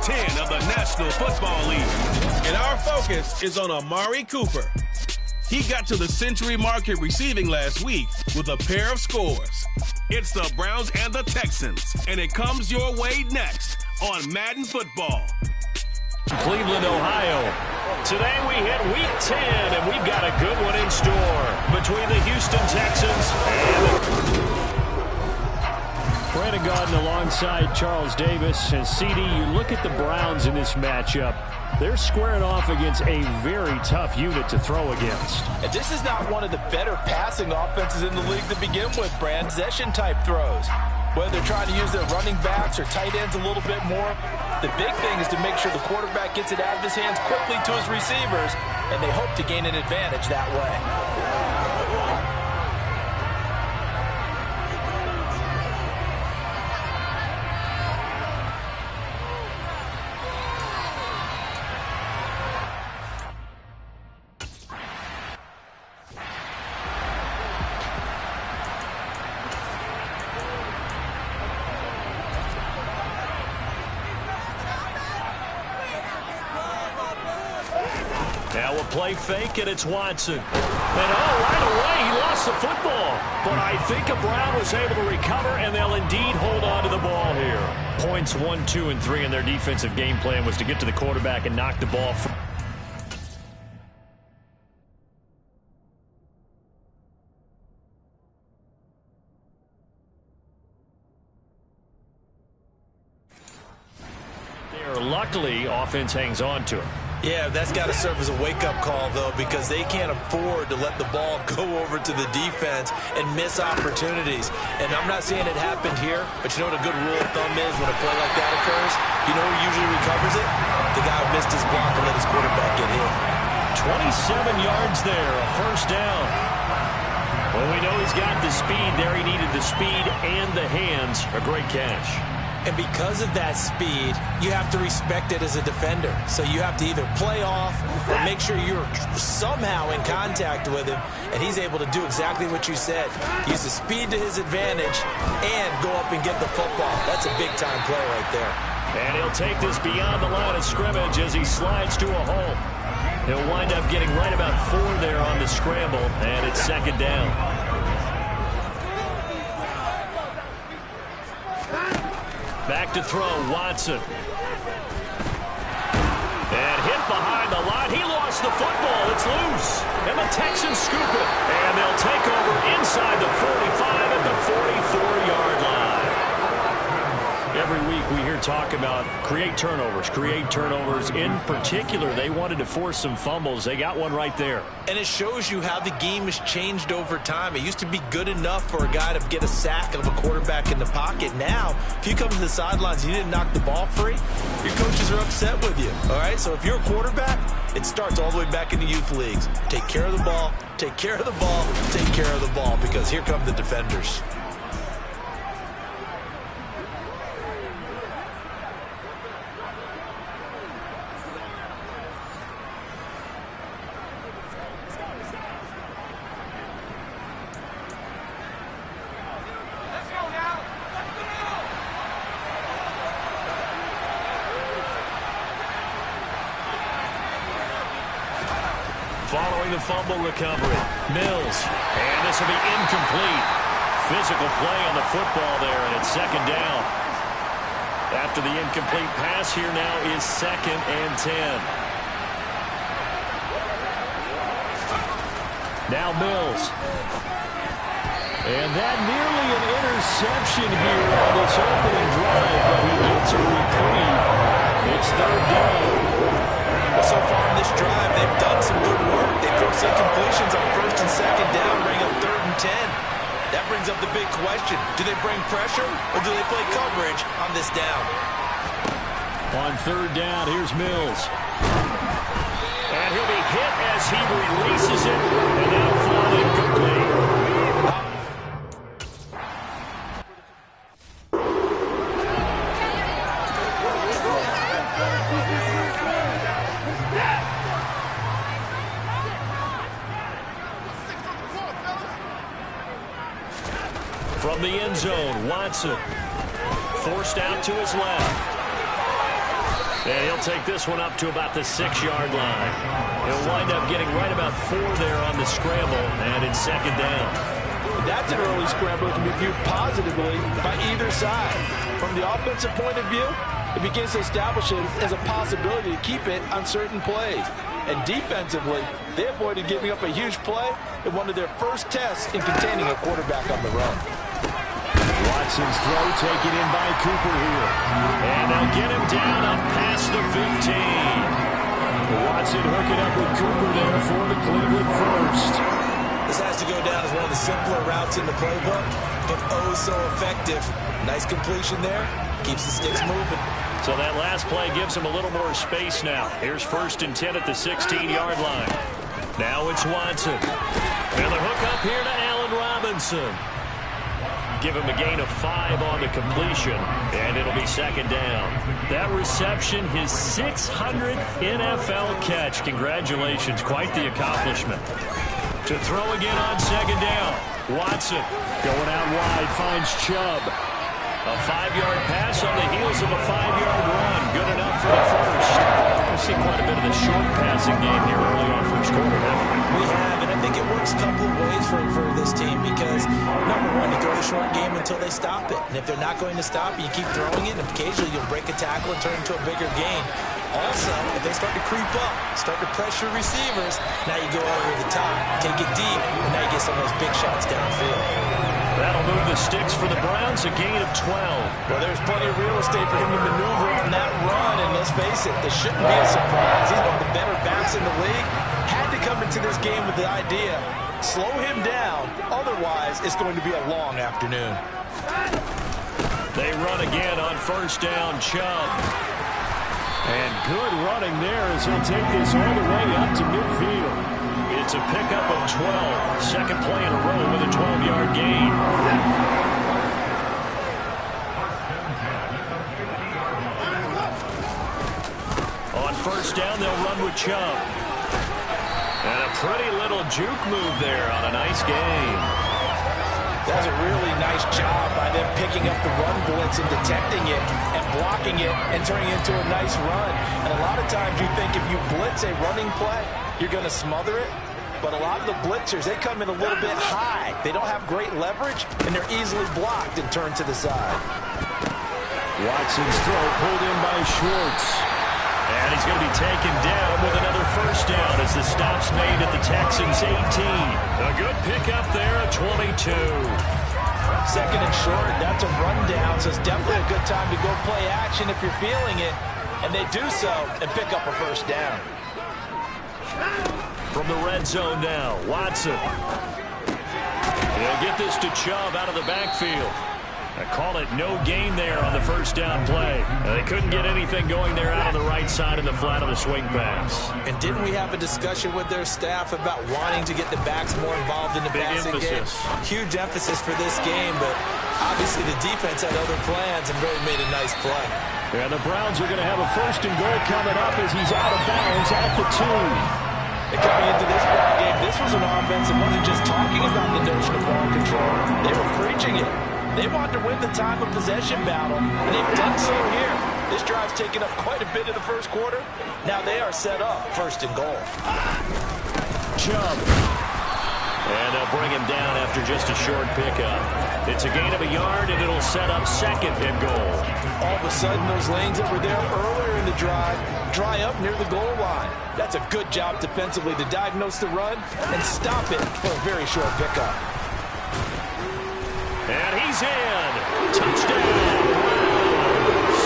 10 of the National Football League. And our focus is on Amari Cooper. He got to the Century Market receiving last week with a pair of scores. It's the Browns and the Texans, and it comes your way next on Madden Football. Cleveland, Ohio. Today we hit Week 10, and we've got a good one in store between the Houston Texans and Brandon Gaudin alongside Charles Davis. And CD, you look at the Browns in this matchup. They're squaring off against a very tough unit to throw against. And this is not one of the better passing offenses in the league to begin with, Brand. Possession-type throws. Whether they're trying to use their running backs or tight ends a little bit more, the big thing is to make sure the quarterback gets it out of his hands quickly to his receivers, and they hope to gain an advantage that way. Now a play fake, and it's Watson. And right away, he lost the football. But I think a Brown was able to recover, and they'll indeed hold on to the ball here. Points 1, 2, and 3 in their defensive game plan was to get to the quarterback and knock the ball from. Luckily, offense hangs on to it. Yeah, that's got to serve as a wake-up call, though, because they can't afford to let the ball go over to the defense and miss opportunities. And I'm not saying it happened here, but you know what a good rule of thumb is when a play like that occurs? You know who usually recovers it? The guy who missed his block and let his quarterback get hit. 27 yards there, a first down. Well, we know he's got the speed there. He needed the speed and the hands. A great catch. And because of that speed, you have to respect it as a defender. So you have to either play off or make sure you're somehow in contact with him, and he's able to do exactly what you said. Use the speed to his advantage and go up and get the football. That's a big-time play right there. And he'll take this beyond the line of scrimmage as he slides to a hole. He'll wind up getting right about 4 there on the scramble, and it's second down. Back to throw, Watson. And hit behind the line. He lost the football. It's loose. And the Texans scoop it. And they'll take over inside the 45 at the 44-yard line. Every week we hear talk about create turnovers. In particular, they wanted to force some fumbles. They got one right there. And it shows you how the game has changed over time. It used to be good enough for a guy to get a sack of a quarterback in the pocket. Now, if you come to the sidelines and you didn't knock the ball free, your coaches are upset with you. All right? So if you're a quarterback, it starts all the way back in the youth leagues. Take care of the ball, take care of the ball, take care of the ball, because here come the defenders. Following the fumble recovery, Mills. And this will be incomplete. Physical play on the football there, and it's second down. After the incomplete pass, here now is 2nd and 10. Now Mills. And that nearly an interception here on this opening drive, but he gets a reprieve. It's third down. So far in this drive, they've done some good work. They forced incompletions on 1st and 2nd down, bring up 3rd and 10. That brings up the big question. Do they bring pressure or do they play coverage on this down? On 3rd down, here's Mills. And he'll be hit as he releases it, and now fall incomplete. From the end zone, Watson forced out to his left. And he'll take this one up to about the 6-yard line. He'll wind up getting right about 4 there on the scramble, and it's second down. That's an early scramble that can be viewed positively by either side. From the offensive point of view, it begins to establish it as a possibility to keep it on certain plays. And defensively, they avoided giving up a huge play in one of their first tests in containing a quarterback on the run. Watson's throw taken in by Cooper here. And they'll get him down up past the 15. Watson hooking up with Cooper there for the Cleveland first. This has to go down as one of the simpler routes in the playbook, but oh so effective. Nice completion there. Keeps the sticks moving. So that last play gives him a little more space now. Here's 1st and 10 at the 16-yard line. Now it's Watson. And the hook up here to Allen Robinson. Give him a gain of 5 on the completion, and it'll be second down. That reception, his 600th NFL catch. Congratulations, quite the accomplishment. To throw again on second down. Watson going out wide, finds Chubb. A 5-yard pass on the heels of a 5-yard run. Good enough for the first. We've seen quite a bit of the short passing game here early on first quarter, haven't we? We have, and I think it works a couple of ways for this team because, number one, you throw the short game until they stop it. And if they're not going to stop it, you keep throwing it, and occasionally you'll break a tackle and turn it into a bigger gain. Also, if they start to creep up, start to pressure receivers, now you go over the top, take it deep, and now you get some of those big shots downfield. That'll move the sticks for the Browns, a gain of 12. Well, there's plenty of real estate for him to maneuver on that run, and let's face it, this shouldn't be a surprise. He's one of the better backs in the league. Had to come into this game with the idea, slow him down, otherwise it's going to be a long afternoon. They run again on first down, Chubb. And good running there as he'll take this all the way up to midfield. It's a pickup of 12. Second play in a row with a 12-yard gain. On first down, they'll run with Chubb. And a pretty little juke move there on a nice gain. That's a really nice job by them picking up the run blitz and detecting it and blocking it and turning it into a nice run. And a lot of times you think if you blitz a running play, you're going to smother it. But a lot of the blitzers, they come in a little bit high. They don't have great leverage, and they're easily blocked and turned to the side. Watson's throw pulled in by Schwartz. And he's going to be taken down with another first down as the stop's made at the Texans' 18. A good pickup there at 22. Second and short, that's a rundown, so it's definitely a good time to go play action if you're feeling it. And they do so and pick up a first down. From the red zone now, Watson. He'll get this to Chubb out of the backfield. I call it no gain there on the first down play. They couldn't get anything going there out on the right side in the flat of the swing pass. And didn't we have a discussion with their staff about wanting to get the backs more involved in the passing game? Huge emphasis for this game, but obviously the defense had other plans and really made a nice play. And the Browns are going to have a first and goal coming up as he's out of bounds at the 2. And coming into this ball game, this was an offense that wasn't just talking about the notion of ball control. They were preaching it. They wanted to win the time of possession battle, and they've done so here. This drive's taken up quite a bit in the first quarter. Now they are set up first and goal. Chubb. And they'll bring him down after just a short pickup. It's a gain of a yard, and it'll set up second and goal. All of a sudden, those lanes that were there earlier in the drive dry up near the goal line. That's a good job defensively to diagnose the run and stop it for a very short pickup. And he's in. Touchdown, Browns.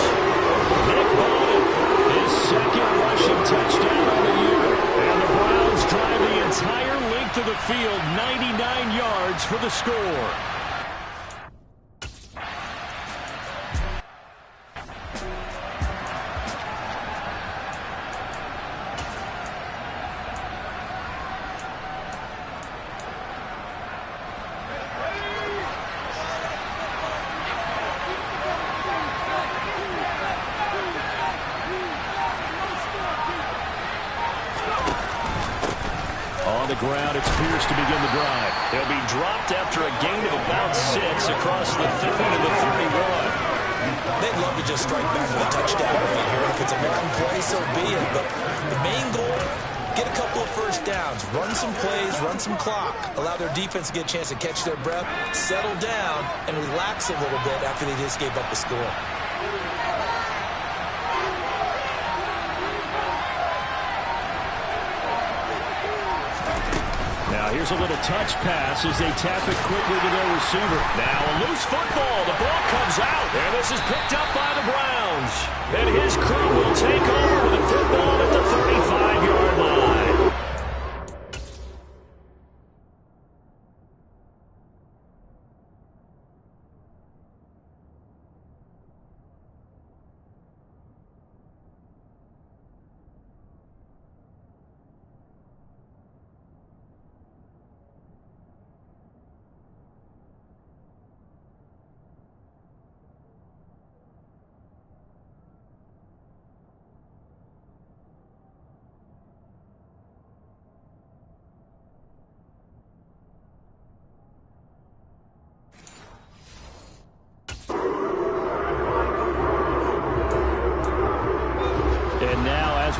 Nick Bowden, his second rushing touchdown of the year. And the Browns drive the entire length of the field, 99 yards for the score. Ground, it's Pierce to begin the drive. He'll be dropped after a gain of about 6 across the 30 to the 31. They'd love to just strike back with a touchdown right here. If it's a long play, so be it. But the main goal, get a couple of first downs, run some plays, run some clock, allow their defense to get a chance to catch their breath, settle down, and relax a little bit after they just gave up the score. Now here's a little touch pass as they tap it quickly to their receiver. Now a loose football. The ball comes out. And this is picked up by the Browns. And his crew will take over with the football at the 35-yard line.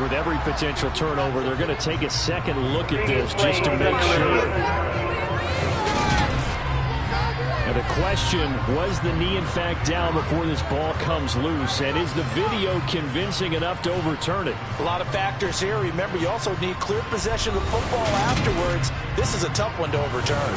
With every potential turnover, they're going to take a second look at this just to make sure. Now the question, was the knee in fact down before this ball comes loose? And is the video convincing enough to overturn it? A lot of factors here. Remember, you also need clear possession of the football afterwards. This is a tough one to overturn.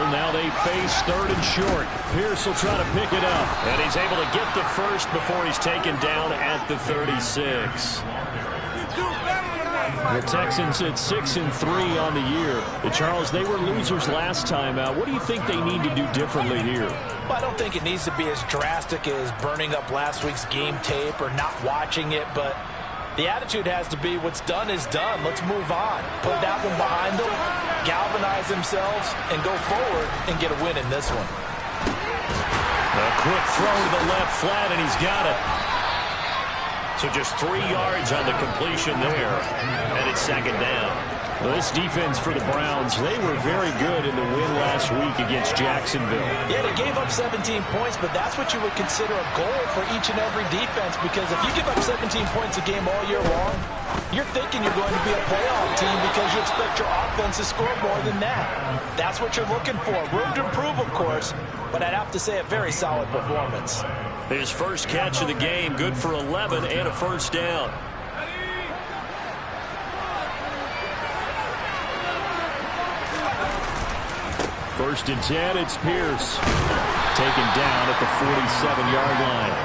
Now they face third and short. Pierce will try to pick it up. And he's able to get the first before he's taken down at the 36. The Texans at 6-3 on the year. Charles, they were losers last time out. What do you think they need to do differently here? Well, I don't think it needs to be as drastic as burning up last week's game tape or not watching it, but the attitude has to be what's done is done. Let's move on. Put that one behind them, galvanize themselves, and go forward and get a win in this one. A quick throw to the left flat, and he's got it. So just 3 yards on the completion there, and it's second down. Well, this defense for the Browns, they were very good in the win last week against Jacksonville. Yeah, they gave up 17 points, but that's what you would consider a goal for each and every defense, because if you give up 17 points a game all year long, you're thinking you're going to be a playoff team because you expect your offense to score more than that. That's what you're looking for. Room to improve, of course, but I'd have to say a very solid performance. His first catch of the game, good for 11 and a first down. First and 10, it's Pierce. Taken down at the 47-yard line.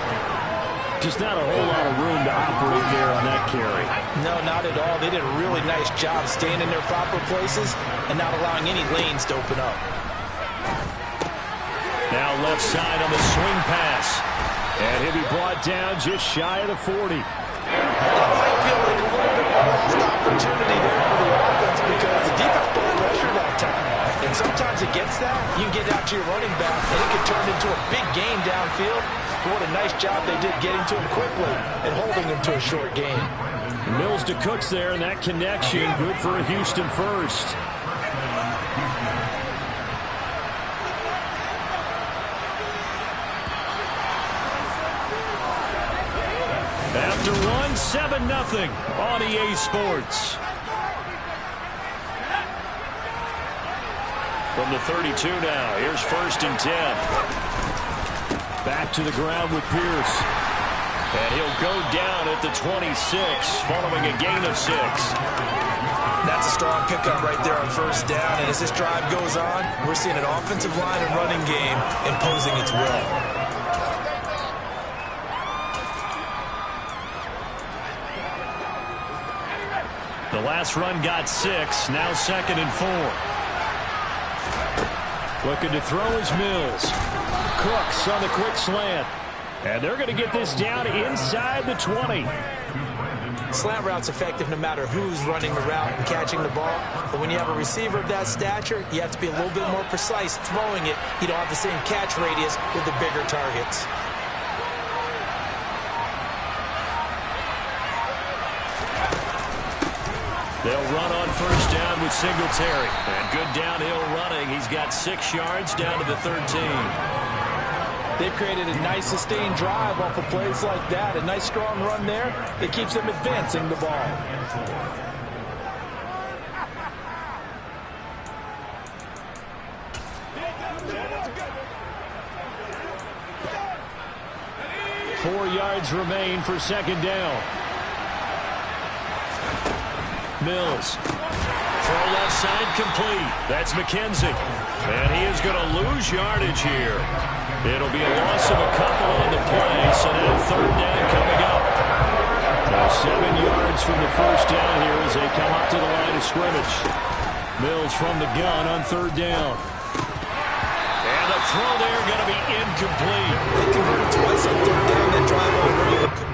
Just not a whole lot of room to operate there on that carry. No, not at all. They did a really nice job staying in their proper places and not allowing any lanes to open up. Now left side on the swing pass. And he'll be brought down just shy of the 40. That might feel like a little bit of a lost opportunity there for the offense because the defense put pressure that time. And sometimes against that, you can get out to your running back, and it can turn into a big game downfield. But what a nice job they did getting to him quickly and holding him to a short gain. Mills to Cooks there, and that connection good for a Houston first. After one, 7-0 on EA Sports. From the 32 now, here's first and 10. Back to the ground with Pierce. And he'll go down at the 26, following a gain of 6. That's a strong pickup right there on first down. And as this drive goes on, we're seeing an offensive line and running game imposing its will. The last run got 6, now second and 4. Looking to throw is Mills. Cooks on the quick slant. And they're going to get this down inside the 20. Slant route's effective no matter who's running the route and catching the ball. But when you have a receiver of that stature, you have to be a little bit more precise throwing it. You don't have the same catch radius with the bigger targets. They'll run on first down with Singletary. And good downhill running. He's got 6 yards down to the 13. They've created a nice sustained drive off of plays like that. A nice strong run there that keeps them advancing the ball. Four yards remain for second down. Mills. Throw left side complete. That's McKenzie. And he is going to lose yardage here. It'll be a loss of a couple on the play, so now third down coming up. So 7 yards from the first down here as they come up to the line of scrimmage. Mills from the gun on third down. And the throw there going to be incomplete. They converted twice on third down, then drive over.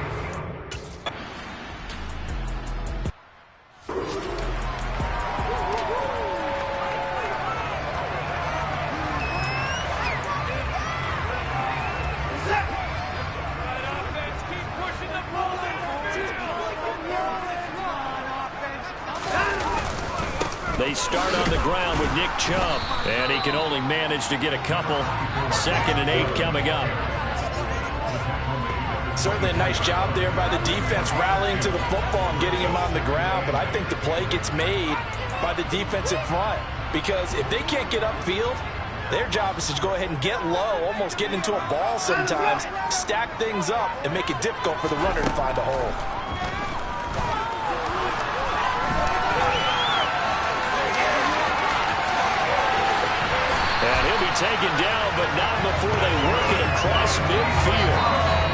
They start on the ground with Nick Chubb, and he can only manage to get a couple. 2nd and 8 coming up. Certainly a nice job there by the defense rallying to the football and getting him on the ground, but I think the play gets made by the defensive front because if they can't get upfield, their job is to go ahead and get low, almost get into a ball sometimes, stack things up, and make it difficult for the runner to find a hole. Taken down, but not before they work it across midfield.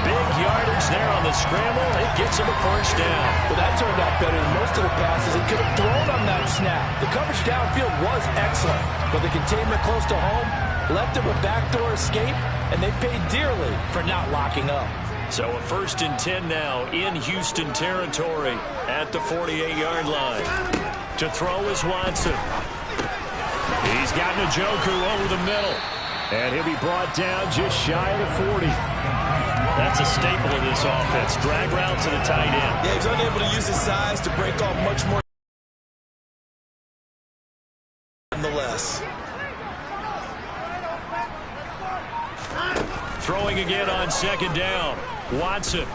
Big yardage there on the scramble. It gets him a first down. Well, that turned out better than most of the passes he could have thrown on that snap. The coverage downfield was excellent, but the containment close to home left him a backdoor escape, and they paid dearly for not locking up. So a 1st and 10 now in Houston territory at the 48-yard line. To throw is Watson. He's got Njoku over the middle. And he'll be brought down just shy of the 40. That's a staple of this offense. Drag route to the tight end. Yeah, he's unable to use his size to break off much more nonetheless. Throwing again on second down. Watson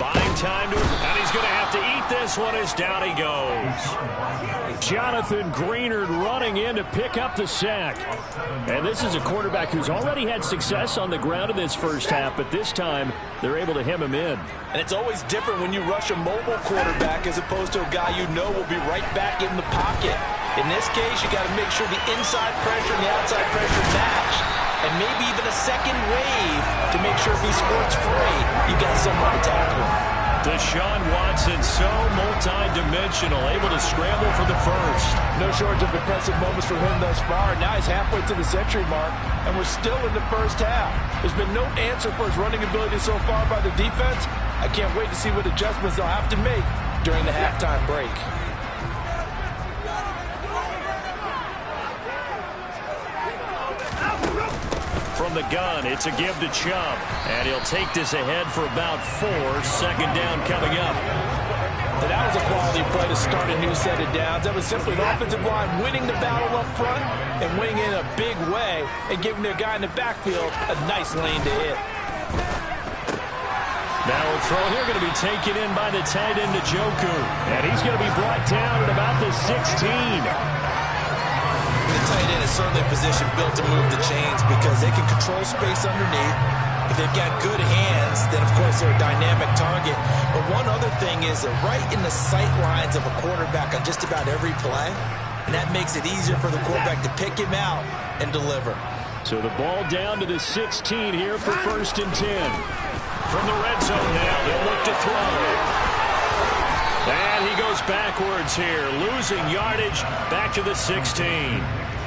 buying time to him, and he's going to have to eat this one as down he goes. Jonathan Greenard running in to pick up the sack. And this is a quarterback who's already had success on the ground in this first half, but this time they're able to hem him in. And it's always different when you rush a mobile quarterback as opposed to a guy you know will be right back in the pocket. In this case, you got to make sure the inside pressure and the outside pressure match. And maybe even a second wave to make sure if he squirts free, you got someone to tackle him. Deshaun Watson, so multi-dimensional, able to scramble for the first. No shortage of impressive moments from him thus far. Now he's halfway to the century mark, and we're still in the first half. There's been no answer for his running ability so far by the defense. I can't wait to see what adjustments they'll have to make during the halftime break. From the gun, it's a give to Chubb. And he'll take this ahead for about 4. Second down coming up. And that was a quality play to start a new set of downs. That was simply the offensive line winning the battle up front and winning in a big way and giving their guy in the backfield a nice lane to hit. Now a throw here going to be taken in by the tight end Njoku. And he's going to be brought down at about the 16. The tight end is certainly a position built to move the chains because they can control space underneath. If they've got good hands, then, of course, they're a dynamic target. But one other thing is they're right in the sight lines of a quarterback on just about every play, and that makes it easier for the quarterback to pick him out and deliver. So the ball down to the 16 here for 1st and 10. From the red zone now, they'll look to throw. And he goes backwards here, losing yardage back to the 16.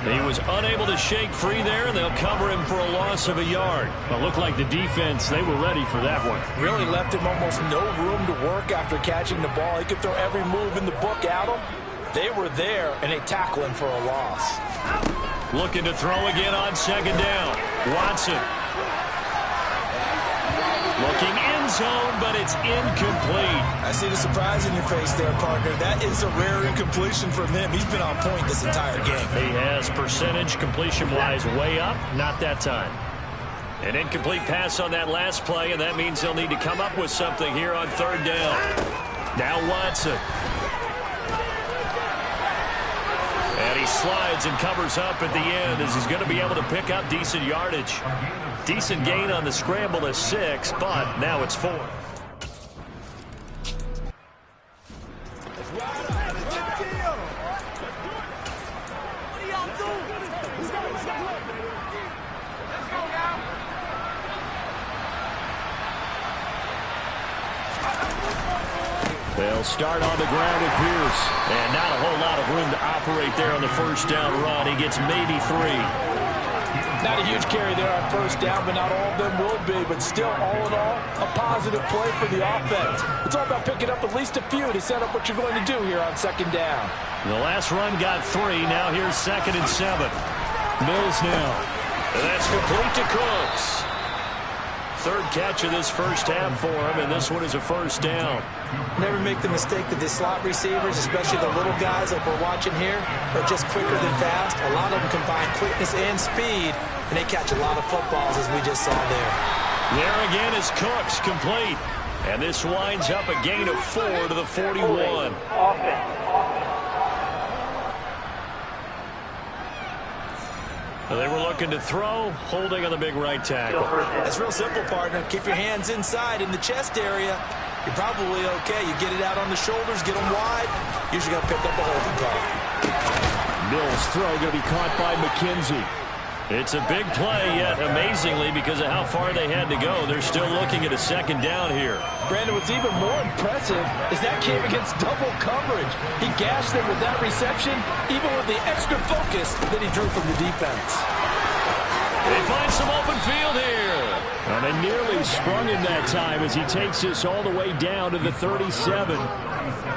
He was unable to shake free there, and they'll cover him for a loss of a yard. It looked like the defense, they were ready for that one. Really left him almost no room to work after catching the ball. He could throw every move in the book at him. They were there, and they tackle him for a loss. Looking to throw again on second down. Watson. Looking end zone, but it's incomplete. I see the surprise in your face there, partner. That is a rare incompletion from him. He's been on point this entire game. He has percentage completion-wise way up. Not that time. An incomplete pass on that last play, and that means they'll need to come up with something here on third down. Now Watson. And he slides and covers up at the end as he's going to be able to pick up decent yardage. Decent gain on the scramble to 6, but now it's 4. They'll start on the ground with Pierce. And not a whole lot of room to operate there on the first down run. He gets maybe 3. Not a huge carry there on first down, but not all of them will be. But still, all in all, a positive play for the offense. It's all about picking up at least a few to set up what you're going to do here on second down. The last run got 3. Now here's 2nd and 7. Mills now. And that's complete to Cooks. Third catch of this first half for him, and this one is a first down. Never make the mistake that the slot receivers, especially the little guys like we're watching here, are just quicker than fast. A lot of them combine quickness and speed, and they catch a lot of footballs, as we just saw there. There again is Cooks, complete. And this winds up a gain of 4 to the 41. They were looking to throw, holding on the big right tackle. It's real simple, partner. Keep your hands inside in the chest area. You're probably okay. You get it out on the shoulders, get them wide. Usually going to pick up a holding call. Mills' throw going to be caught by McKenzie. It's a big play, yet amazingly, because of how far they had to go, they're still looking at a second down here. Brandon, what's even more impressive is that came against double coverage. He gashed them with that reception, even with the extra focus that he drew from the defense. They find some open field here. And they nearly sprung him that time as he takes this all the way down to the 37.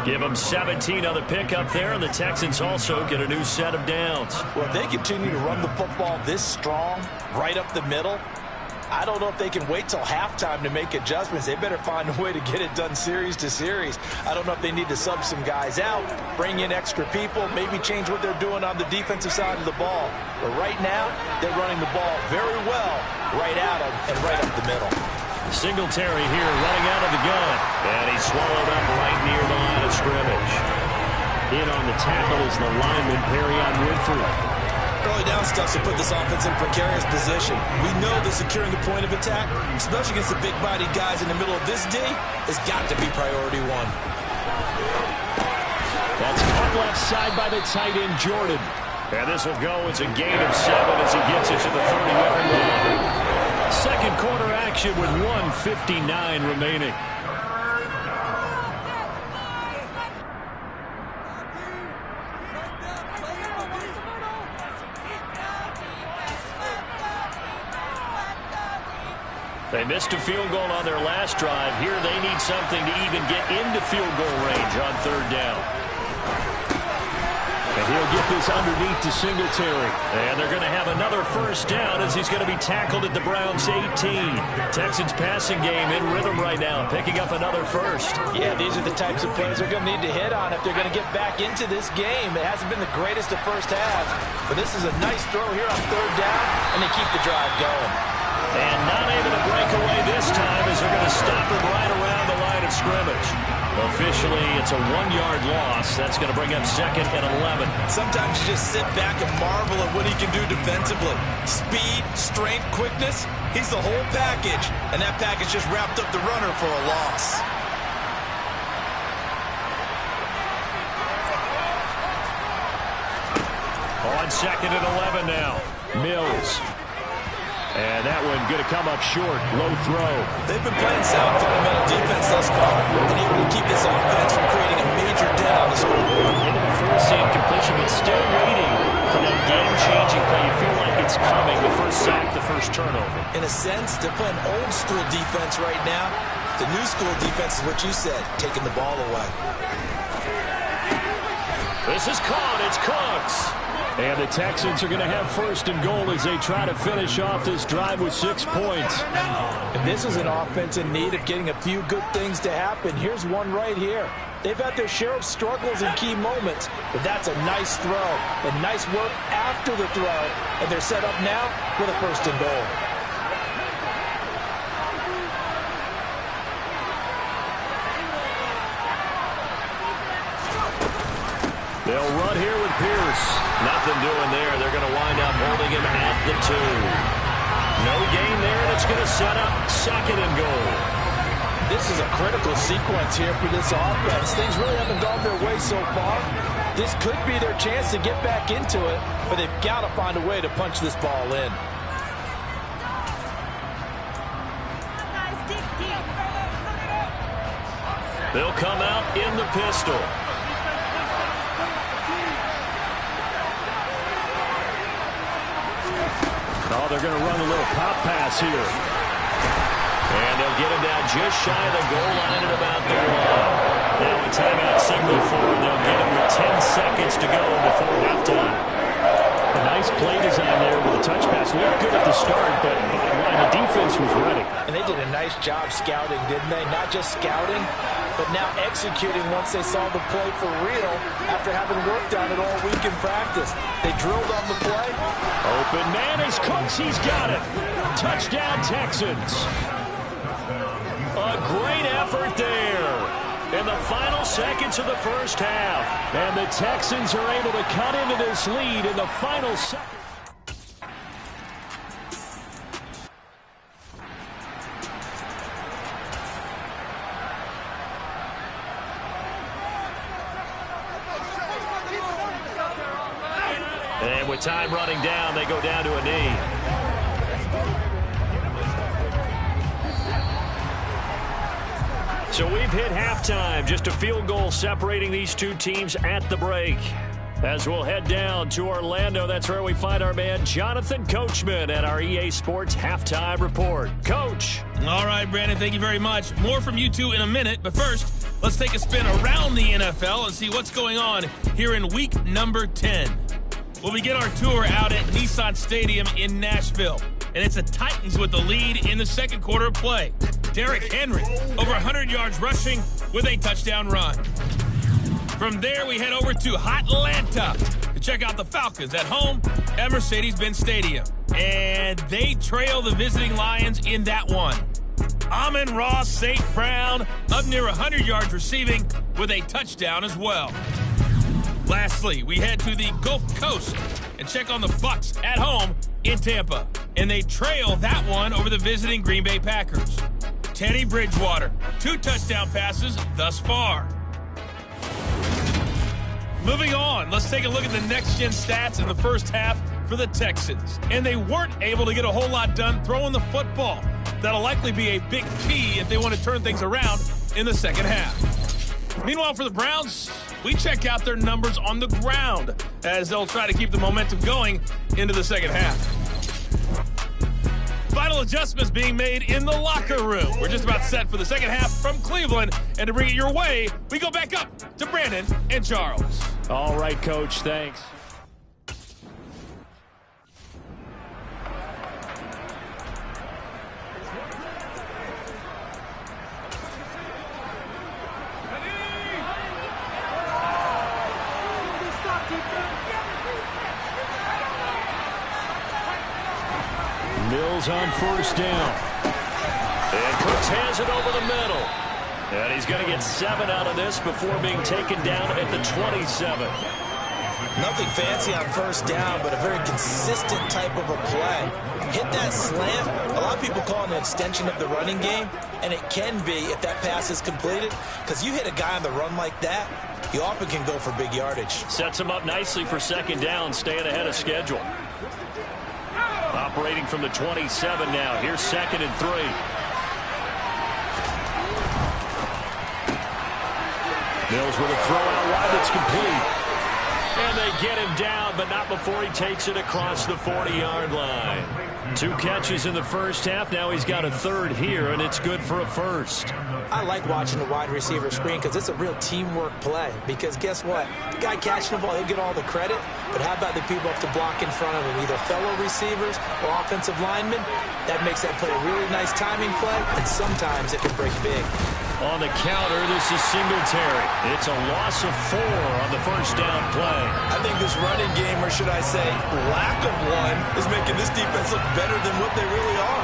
Give them 17 on the pickup there, and the Texans also get a new set of downs. Well, if they continue to run the football this strong, right up the middle, I don't know if they can wait till halftime to make adjustments. They better find a way to get it done series to series. I don't know if they need to sub some guys out, bring in extra people, maybe change what they're doing on the defensive side of the ball. But right now, they're running the ball very well right at them and right up the middle. Singletary here running out of the gun. And he's swallowed up right near the line of scrimmage. In on the tackle is the lineman, Perrion Woodford. Early down stuff to put this offense in a precarious position. We know that securing the point of attack, especially against the big-bodied guys in the middle of this D, has got to be priority 1. That's caught left side by the tight end, Jordan. And this will go as a gain of 7 as he gets it to the 30-yard line. Second quarter action with 1:59 remaining. They missed a field goal on their last drive. Here they need something to even get into field goal range on third down. And he'll get this underneath to Singletary. And they're going to have another first down as he's going to be tackled at the Browns' 18. Texans passing game in rhythm right now, picking up another first. Yeah, these are the types of plays they're going to need to hit on if they're going to get back into this game. It hasn't been the greatest of first halves, but this is a nice throw here on third down, and they keep the drive going. And not able to break away this time as they're going to stop him right around the line of scrimmage. Officially, it's a 1-yard loss. That's going to bring up 2nd and 11. Sometimes you just sit back and marvel at what he can do defensively. Speed, strength, quickness, he's the whole package. And that package just wrapped up the runner for a loss. On 2nd and 11 now. Mills. And that one going to come up short. Low throw. They've been playing sound fundamental defense thus far and able to keep this offense from creating a major dent on the scoreboard. Into the 4-seam completion, but still waiting for that game-changing first turnover. In a sense, they're playing old school defense right now. The new school defense is what you said, taking the ball away. This is caught. It's Cooks. And the Texans are going to have first and goal as they try to finish off this drive with 6 points. And this is an offense in need of getting a few good things to happen. Here's one right here. They've had their share of struggles in key moments, but that's a nice throw and nice work after the throw. And they're set up now with a first and goal. They'll run here with Pierce. Nothing doing there. They're going to wind up holding him at the 2. No gain there, and it's going to set up second and goal. This is a critical sequence here for this offense. Things really haven't gone their way so far. This could be their chance to get back into it, but they've got to find a way to punch this ball in. They'll come out in the pistol. Oh, they're going to run a little pop pass here. And they'll get him down just shy of the goal line at about the 1. Now a timeout signal for them. They'll get him with 10 seconds to go before halftime. A nice play design there with a touch pass. Looked good at the start, but bottom line, the defense was ready. And they did a nice job scouting, didn't they? Not just scouting, but now executing once they saw the play for real after having worked on it all week in practice. They drilled on the play. Open man is Cooks. He's got it. Touchdown, Texans. A great effort there in the final seconds of the first half. And the Texans are able to cut into this lead in the final seconds. And with time running down, they go down to a knee. So we've hit halftime, just a field goal separating these two teams at the break. As we'll head down to Orlando, that's where we find our man Jonathan Coachman at our EA Sports Halftime Report. Coach. All right, Brandon, thank you very much. More from you two in a minute, but first, let's take a spin around the NFL and see what's going on here in week number 10. We'll begin our tour out at Nissan Stadium in Nashville. And it's the Titans with the lead in the second quarter of play. Derrick Henry, over 100 yards rushing with a touchdown run. From there, we head over to Atlanta to check out the Falcons at home at Mercedes-Benz Stadium. And they trail the visiting Lions in that one. Amon-Ra St. Brown up near 100 yards receiving with a touchdown as well. Lastly, we head to the Gulf Coast and check on the Bucs at home in Tampa. And they trail that one over the visiting Green Bay Packers. Teddy Bridgewater, 2 touchdown passes thus far. Moving on, let's take a look at the next-gen stats in the first half for the Texans. And they weren't able to get a whole lot done throwing the football. That'll likely be a big key if they want to turn things around in the second half. Meanwhile, for the Browns, we check out their numbers on the ground as they'll try to keep the momentum going into the second half. Final adjustments being made in the locker room. We're just about set for the second half from Cleveland. And to bring it your way, we go back up to Brandon and Charles. All right, Coach, thanks. Mills on first down. And Cooks has it over the middle. And he's going to get 7 out of this before being taken down at the 27. Nothing fancy on first down, but a very consistent type of a play. Hit that slant. A lot of people call it an extension of the running game, and it can be if that pass is completed, because you hit a guy on the run like that, you often can go for big yardage. Sets him up nicely for second down, staying ahead of schedule. Operating from the 27 now. Here's 2nd and 3. Mills with a throw out wide that's complete. And they get him down, but not before he takes it across the 40-yard line. 2 catches in the first half. Now he's got a third here, and it's good for a first. I like watching the wide receiver screen because it's a real teamwork play. Because guess what? The guy catching the ball, he'll get all the credit. But how about the people up to block in front of him, either fellow receivers or offensive linemen? That makes that play a really nice timing play, and sometimes it can break big. On the counter, this is Singletary. It's a loss of 4 on the first down play. I think this running game, or should I say lack of one, is making this defense look better than what they really are.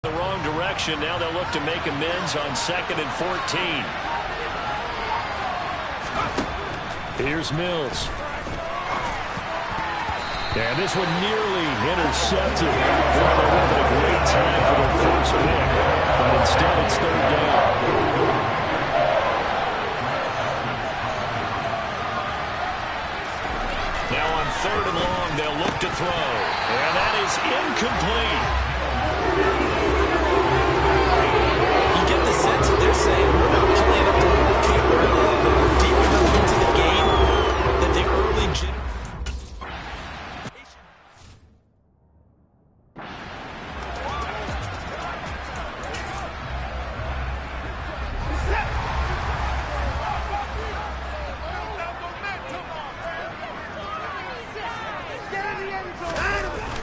The wrong direction. Now they'll look to make amends on 2nd and 14. Here's Mills. And this one nearly intercepted. Boy, they were a great time for their first pick. But instead, it's 3rd down. Now on 3rd and long, they'll look to throw. And that is incomplete. You get the sense that they're saying, we're not playing up to what we're capable of. We're deep enough into the game that the early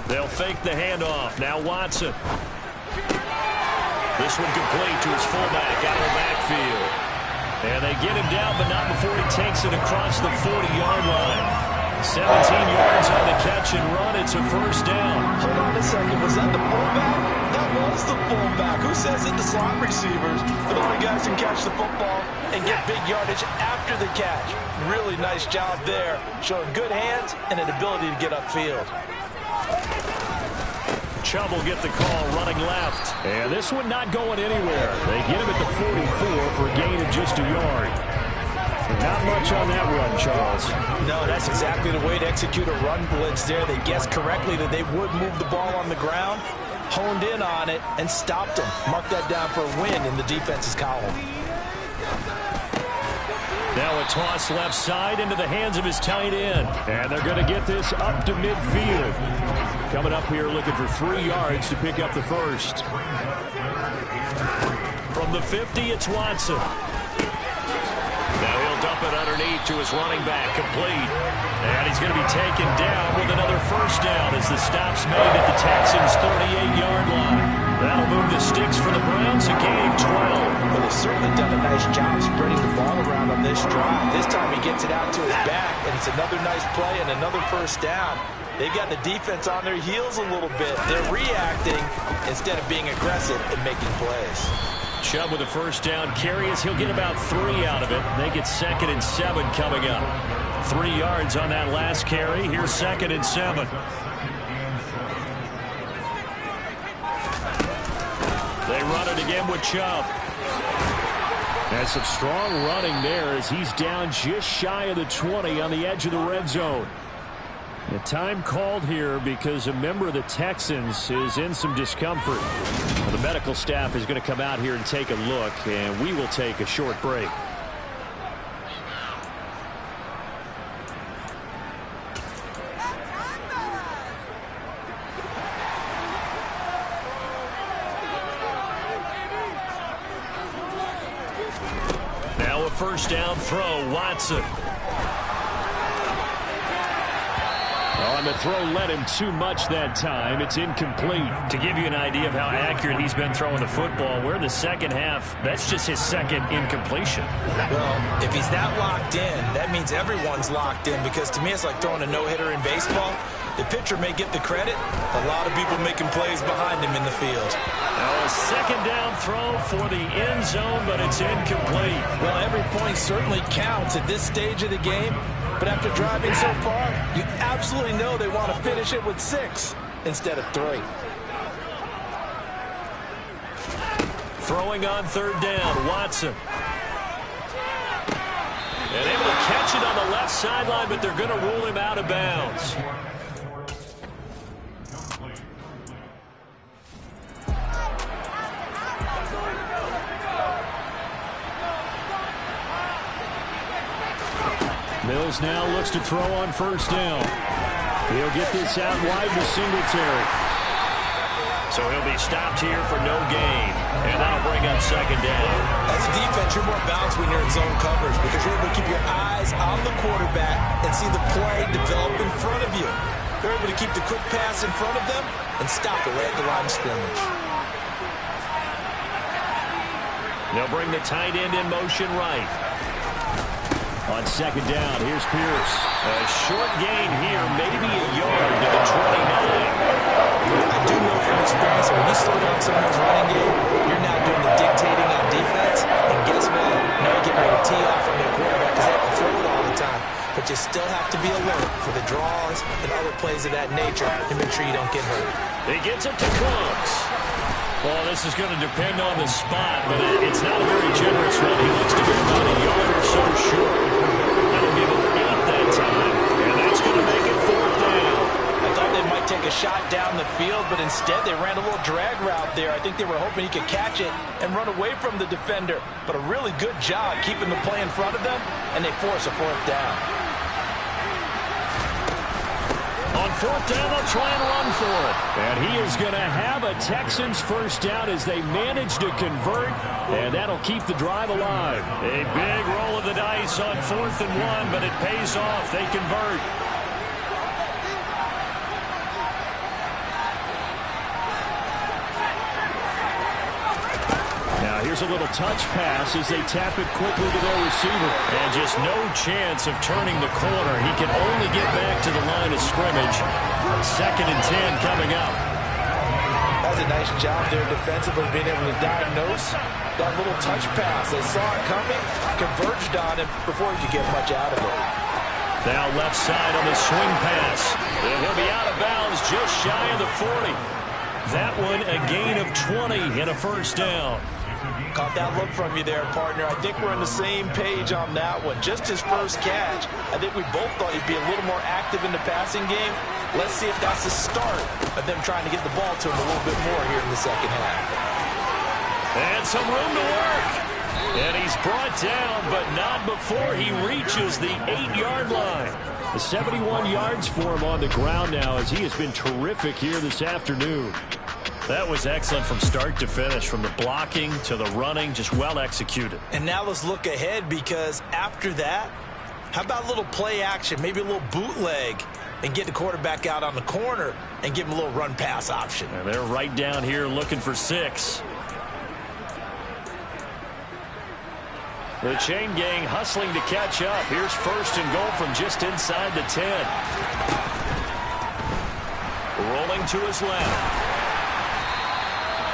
They'll fake the handoff. Now Watson. This one complete to his fullback out of the backfield. And they get him down, but not before he takes it across the 40-yard line. 17 yards on the catch and run. It's a first down. Hold on a second. Was that the fullback? That was the fullback. Who says it? The slot receivers. The only guys who can catch the football and get big yardage after the catch. Really nice job there. Showing good hands and an ability to get upfield. Chubb will get the call running left. And this one not going anywhere. They get him at the 44 for a gain of just a yard. Not much on that run, Charles. No, that's exactly the way to execute a run blitz there. They guessed correctly that they would move the ball on the ground, honed in on it, and stopped them. Mark that down for a win in the defense's column. Now a toss left side into the hands of his tight end. And they're going to get this up to midfield. Coming up here looking for 3 yards to pick up the first. From the 50, it's Watson. Now he'll dump it underneath to his running back, complete. And he's going to be taken down with another first down as the stop's made at the Texans' 38-yard line. That'll move the sticks for the Browns, a gain of 12. Well, they've certainly done a nice job spreading the ball around on this drive. This time he gets it out to his back, and it's another nice play and another first down. They've got the defense on their heels a little bit. They're reacting instead of being aggressive and making plays. Chubb with a first down carry as he'll get about 3 out of it. They get 2nd and 7 coming up. 3 yards on that last carry. Here's 2nd and 7. They run it again with Chubb. That's some strong running there as he's down just shy of the 20 on the edge of the red zone. The time called here because a member of the Texans is in some discomfort. Well, the medical staff is going to come out here and take a look, and we will take a short break. Now a first down throw, Watson. On the throw, led him too much that time. It's incomplete. To give you an idea of how accurate he's been throwing the football, we're in the second half. That's just his 2nd incompletion. Well, if he's that locked in, that means everyone's locked in, because to me it's like throwing a no-hitter in baseball. The pitcher may get the credit. A lot of people making plays behind him in the field. Now a 2nd down throw for the end zone, but it's incomplete. Well, every point certainly counts at this stage of the game. But after driving so far, you absolutely know they want to finish it with 6 instead of 3. Throwing on 3rd down, Watson. And able to catch it on the left sideline, but they're going to rule him out of bounds. Bills now looks to throw on first down. He'll get this out wide to Singletary. So he'll be stopped here for no gain. And that'll bring up second down. As a defense, you're more balanced when you're in zone coverage because you're able to keep your eyes on the quarterback and see the play develop in front of you. You're able to keep the quick pass in front of them and stop it right at the line of scrimmage. They'll bring the tight end in motion right. On second down, here's Pierce. A short gain here, maybe a yard to the 29. I do know from experience that when you slow down someone's running game, you're now doing the dictating on defense. And guess what? Now you're getting ready to tee off on their quarterback because they have to throw it all the time. But you still have to be alert for the draws and other plays of that nature to make sure you don't get hurt. He gets it to Combs. Well, this is going to depend on the spot, but it's not a very generous run. He looks to be about a yard or so short. That'll give him 8 that time, and that's going to make it 4th down. I thought they might take a shot down the field, but instead they ran a little drag route there. I think they were hoping he could catch it and run away from the defender. But a really good job keeping the play in front of them, and they force a 4th down. On 4th down, they'll try and run for it. And he is going to have a Texans first down as they manage to convert, and that'll keep the drive alive. A big roll of the dice on 4th and 1, but it pays off. They convert. Now here's a little touch pass as they tap it quickly to their receiver. And just no chance of turning the corner. He can only get back to the line of scrimmage. 2nd and 10 coming up. That's a nice job there defensively, being able to diagnose that little touch pass. They saw it coming, converged on him before he could get much out of it. Now left side on the swing pass. And he'll be out of bounds just shy of the 40. That one a gain of 20 and a first down. Caught that look from you there, partner. I think we're on the same page on that one. Just his first catch. I think we both thought he'd be a little more active in the passing game. Let's see if that's the start of them trying to get the ball to him a little bit more here in the second half. And some room to work. And he's brought down, but not before he reaches the 8-yard line. The 71 yards for him on the ground now as he has been terrific here this afternoon. That was excellent from start to finish, from the blocking to the running, just well executed. And now let's look ahead because after that, how about a little play action, maybe a little bootleg, and get the quarterback out on the corner and give him a little run pass option. And they're right down here looking for 6. The chain gang hustling to catch up. Here's 1st and goal from just inside the 10. Rolling to his left.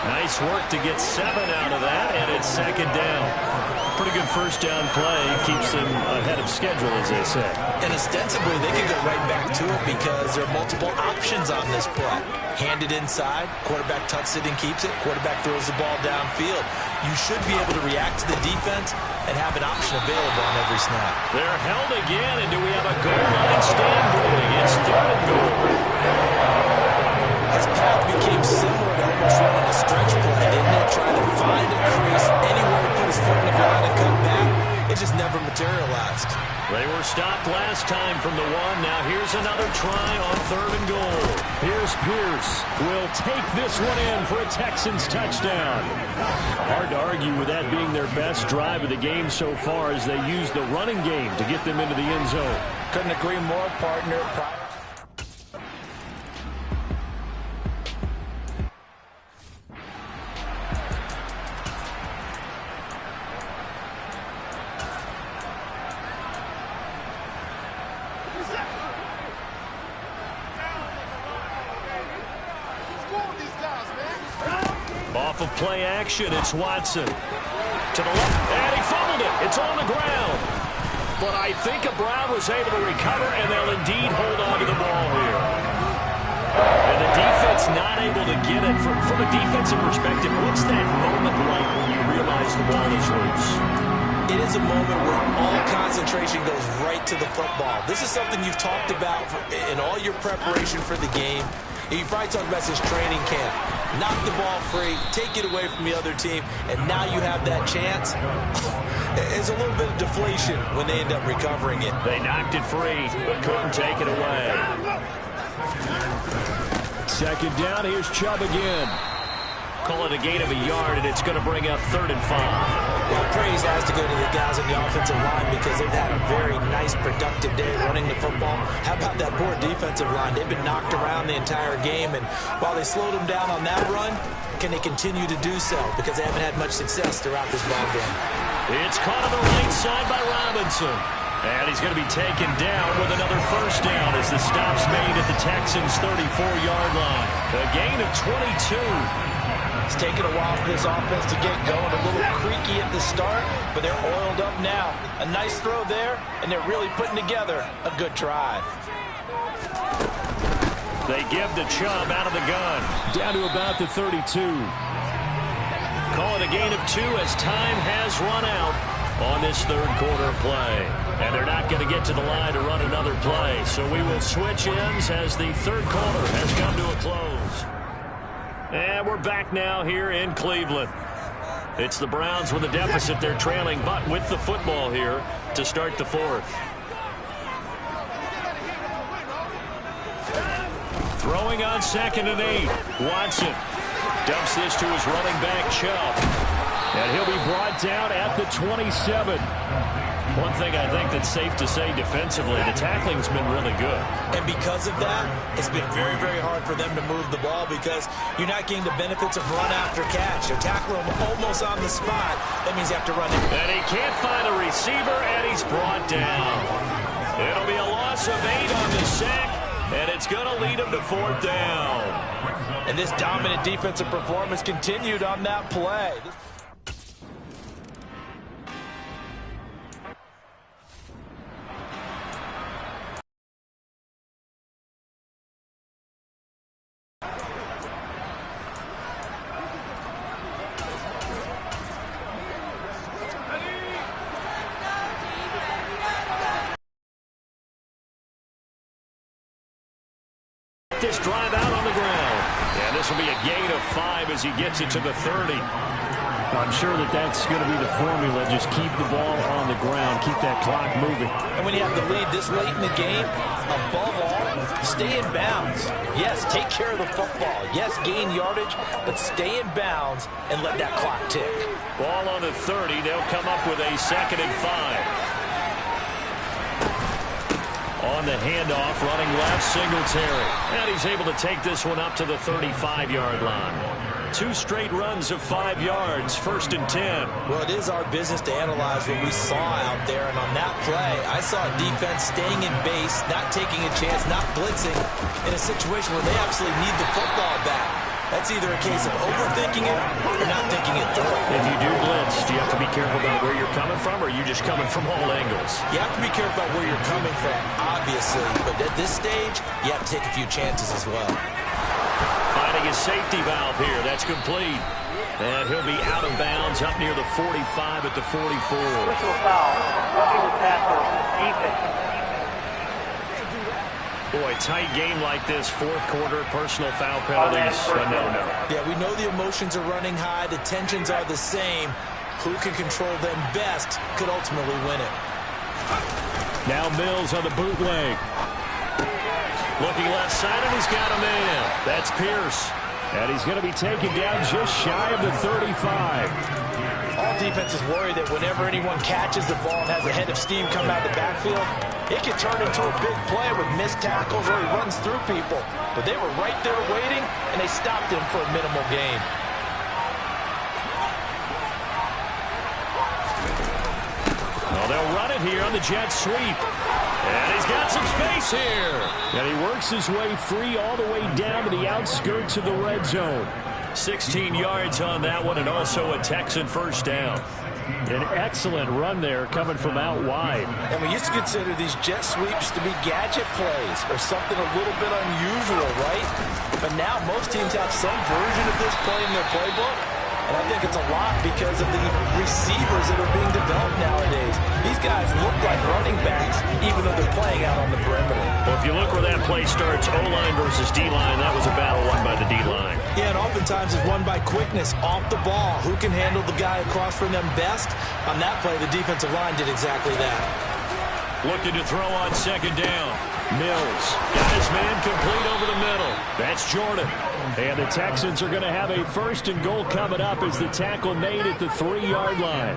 Nice work to get 7 out of that, and it's 2nd down. Pretty good first down play. Keeps them ahead of schedule, as they say. And ostensibly, they can go right back to it because there are multiple options on this play. Hand it inside, quarterback tucks it and keeps it, quarterback throws the ball downfield. You should be able to react to the defense and have an option available on every snap. They're held again, and do we have a goal line stand going? It's 3rd and goal. His path became similar to almost running a stretch play, didn't it? Trying to find a crease anywhere to put his foot in the ground and cut back. It just never materialized. They were stopped last time from the 1. Now here's another try on 3rd and goal. Here's Pierce. Will take this one in for a Texans touchdown. Hard to argue with that being their best drive of the game so far as they use the running game to get them into the end zone. Couldn't agree more, partner. Off of play action, it's Watson. To the left, and he fumbled it. It's on the ground. But I think Brown was able to recover, and they'll indeed hold on to the ball here. And the defense not able to get it. From a defensive perspective, what's that moment like when you realize the ball is loose? It is a moment where all concentration goes right to the football. This is something you've talked about in all your preparation for the game. And you probably talked about since training camp. knock the ball free, take it away from the other team, and now you have that chance. It's a little bit of deflation when they end up recovering it. They knocked it free, but couldn't take it away. Second down, here's Chubb again. Call it a gain of a yard, and it's going to bring up 3rd and 5. Well, praise has to go to the guys on the offensive line because they've had a very nice, productive day running the football. How about that poor defensive line? They've been knocked around the entire game, and while they slowed them down on that run, can they continue to do so? Because they haven't had much success throughout this ball game. It's caught on the right side by Robinson. And he's going to be taken down with another first down as the stop's made at the Texans' 34-yard line. A gain of 22. It's taken a while for this offense to get going. A little creaky at the start, but they're oiled up now. A nice throw there, and they're really putting together a good drive. They give to Chubb out of the gun. Down to about the 32. Call it a gain of 2 as time has run out on this third quarter play. And they're not going to get to the line to run another play. So we will switch ends as the third quarter has come to a close. And we're back now here in Cleveland. It's the Browns with a deficit. They're trailing, but with the football here to start the fourth. Throwing on 2nd and 8. Watson dumps this to his running back, Chubb. And he'll be brought down at the 27. One thing I think that's safe to say defensively, the tackling's been really good. And because of that, it's been very, very hard for them to move the ball because you're not getting the benefits of run after catch. You're tackling him almost on the spot. That means you have to run it. And he can't find a receiver, and he's brought down. It'll be a loss of 8 on the sack, and it's going to lead him to 4th down. And this dominant defensive performance continued on that play. This drive out on the ground. And this will be a gain of 5 as he gets it to the 30. I'm sure that's going to be the formula. Just keep the ball on the ground. Keep that clock moving. And when you have the lead this late in the game, above all, stay in bounds. Yes, take care of the football. Yes, gain yardage, but stay in bounds and let that clock tick. Ball on the 30. They'll come up with a 2nd and 5. On the handoff, running left, Singletary. And he's able to take this one up to the 35-yard line. 2 straight runs of 5 yards, 1st and 10. Well, it is our business to analyze what we saw out there. And on that play, I saw a defense staying in base, not taking a chance, not blitzing in a situation where they absolutely need the football back. That's either a case of overthinking it or not thinking it through. If you do blitz, do you have to be careful about where you're coming from, or are you just coming from all angles? You have to be careful about where you're coming from, obviously. But at this stage, you have to take a few chances as well. Finding his safety valve here. That's complete. And he'll be out of bounds up near the 45 at the 44. Personal foul. Roughing the tackle. Defense. Boy, tight game like this, 4th quarter, personal foul penalties, no. Yeah, we know the emotions are running high, the tensions are the same. Who can control them best could ultimately win it. Now Mills on the bootleg. Looking left side, and he's got a man. That's Pierce. And he's going to be taken down just shy of the 35. All defenses worry that whenever anyone catches the ball and has a head of steam come out of the backfield, it can turn into a big play with missed tackles or he runs through people. But they were right there waiting, and they stopped him for a minimal gain. Well, they'll run it here on the jet sweep. And he's got some space here. And he works his way free all the way down to the outskirts of the red zone. 16 yards on that one, and also a Texan first down. An excellent run there coming from out wide. And we used to consider these jet sweeps to be gadget plays or something a little bit unusual, right? But now most teams have some version of this play in their playbook. And I think it's a lot because of the receivers that are being developed nowadays. These guys look like running backs, even though they're playing out on the perimeter. Well, if you look where that play starts, O-line versus D-line, that was a battle won by the D-line. Yeah, and oftentimes it's won by quickness, off the ball. Who can handle the guy across from them best? On that play, the defensive line did exactly that. Looking to throw on second down. Mills got his man complete over the middle. That's Jordan. And the Texans are going to have a first and goal coming up as the tackle made at the 3-yard line.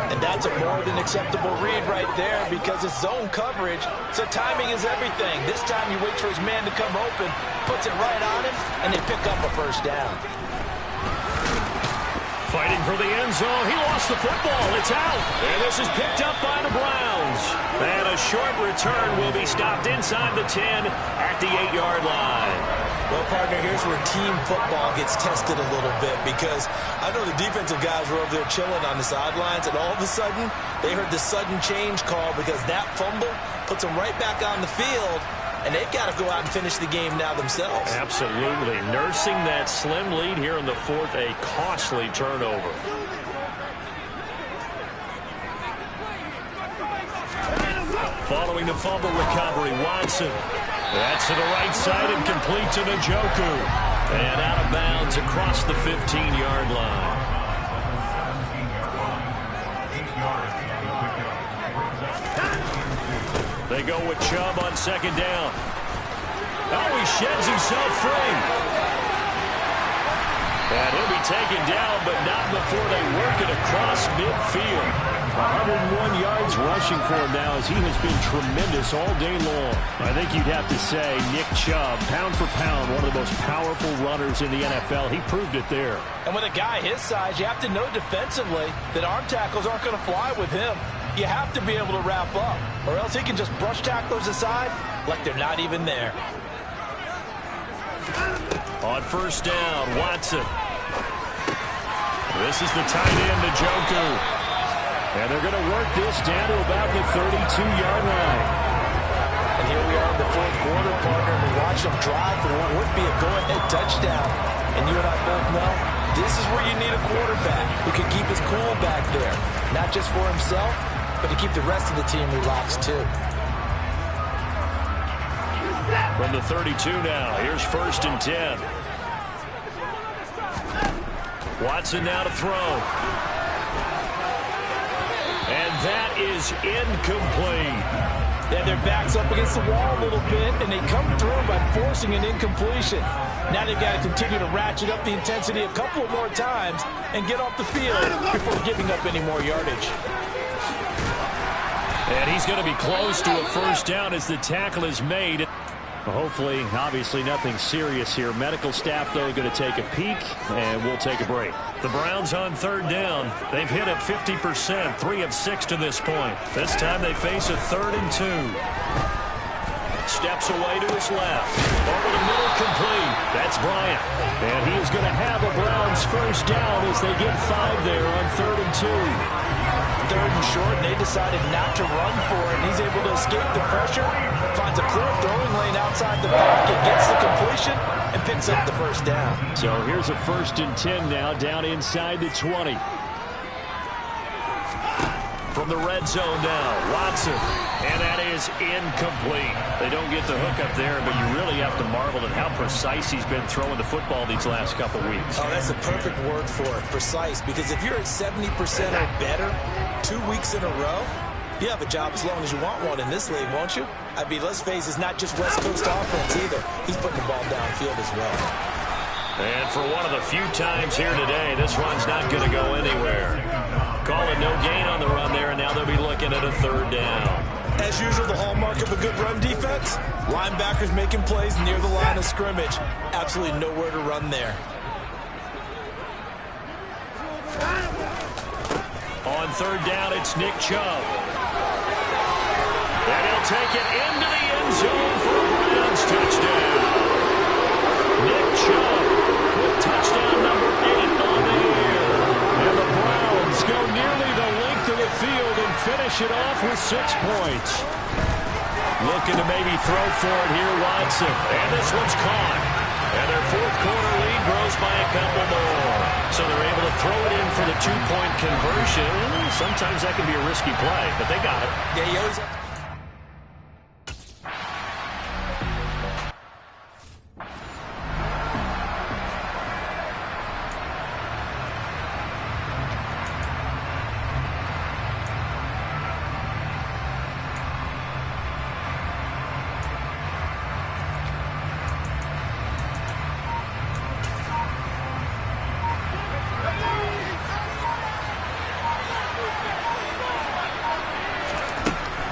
And that's a more than acceptable read right there because it's zone coverage, so timing is everything. This time he waits for his man to come open, puts it right on him, and they pick up a first down. Fighting for the end zone. He lost the football. It's out. And this is picked up by the Browns. And a short return will be stopped inside the 10 at the 8-yard line. Well, partner, here's where team football gets tested a little bit because I know the defensive guys were over there chilling on the sidelines, and all of a sudden they heard the sudden change call because that fumble puts them right back on the field, and they've got to go out and finish the game now themselves. Absolutely. Nursing that slim lead here in the fourth, a costly turnover. Following the fumble recovery, Watson. That's to the right side and complete to Njoku. And out of bounds across the 15-yard line. They go with Chubb on second down. Oh, he sheds himself free. And he'll be taken down, but not before they work it across midfield. 101 yards rushing for him now as he has been tremendous all day long. I think you'd have to say Nick Chubb, pound for pound, one of the most powerful runners in the NFL. He proved it there. And with a guy his size, you have to know defensively that arm tackles aren't going to fly with him. You have to be able to wrap up, or else he can just brush tacklers aside like they're not even there. On first down, Watson. This is the tight end, Njoku. And they're going to work this down to about the 32-yard line. And here we are in the fourth quarter, partner. We watched them drive for what would be a go-ahead touchdown. And you and I both know this is where you need a quarterback who can keep his cool back there. Not just for himself, but to keep the rest of the team relaxed too. From the 32 now, here's first and 10. Watson now to throw. And that is incomplete. Yeah, their back's up against the wall a little bit, and they come through by forcing an incompletion. Now they've got to continue to ratchet up the intensity a couple of more times and get off the field before giving up any more yardage. And he's going to be close to a first down as the tackle is made. Hopefully, obviously, nothing serious here. Medical staff, though, going to take a peek, and we'll take a break. The Browns on third down. They've hit it 50%, 3 of 6 to this point. This time they face a 3rd and 2. Steps away to his left. Over the middle, complete. That's Bryant. And he is going to have a Browns first down as they get 5 there on 3rd and 2. 3rd and short, and they decided not to run for it. And he's able to escape the pressure, finds a clear throwing lane outside the pocket, gets the completion, and picks up the first down. So here's a 1st and 10 now, down inside the 20. From the red zone now, Watson. And that is incomplete. They don't get the hook up there, but you really have to marvel at how precise he's been throwing the football these last couple weeks. Oh, that's a perfect word for it, precise. Because if you're at 70% or better 2 weeks in a row, you have a job as long as you want one in this league, won't you? I mean, let's face it, it's not just West Coast offense either. He's putting the ball downfield as well. And for one of the few times here today, this run's not going to go anywhere. Call it no gain on the run there, and now they'll be looking at a 3rd down. As usual, the hallmark of a good run defense, linebackers making plays near the line of scrimmage. Absolutely nowhere to run there. On 3rd down, it's Nick Chubb. And he'll take it into the end zone for a Browns touchdown. Nick Chubb with touchdown number 8 on the year. And the Browns go nearly the length of the field and finish it off with 6 points. Looking to maybe throw for it here, Watson. And this one's caught. And their 4th quarter lead grows by a couple more. So they're able to throw it in for the two-point conversion. Sometimes that can be a risky play, but they got it. Yeah, he always have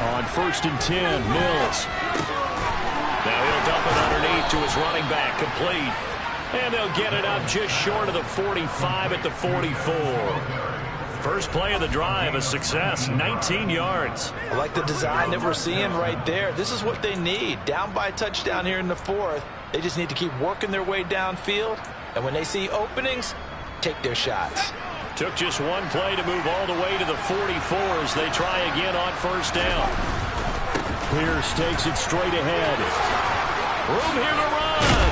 On 1st and 10, Mills. Now he'll dump it underneath to his running back, complete. And they'll get it up just short of the 45 at the 44. First play of the drive, a success, 19 yards. I like the design that we're seeing right there. This is what they need. Down by a touchdown here in the 4th. They just need to keep working their way downfield. And when they see openings, take their shots. Took just one play to move all the way to the 44 as they try again on 1st down. Pierce takes it straight ahead. Room here to run.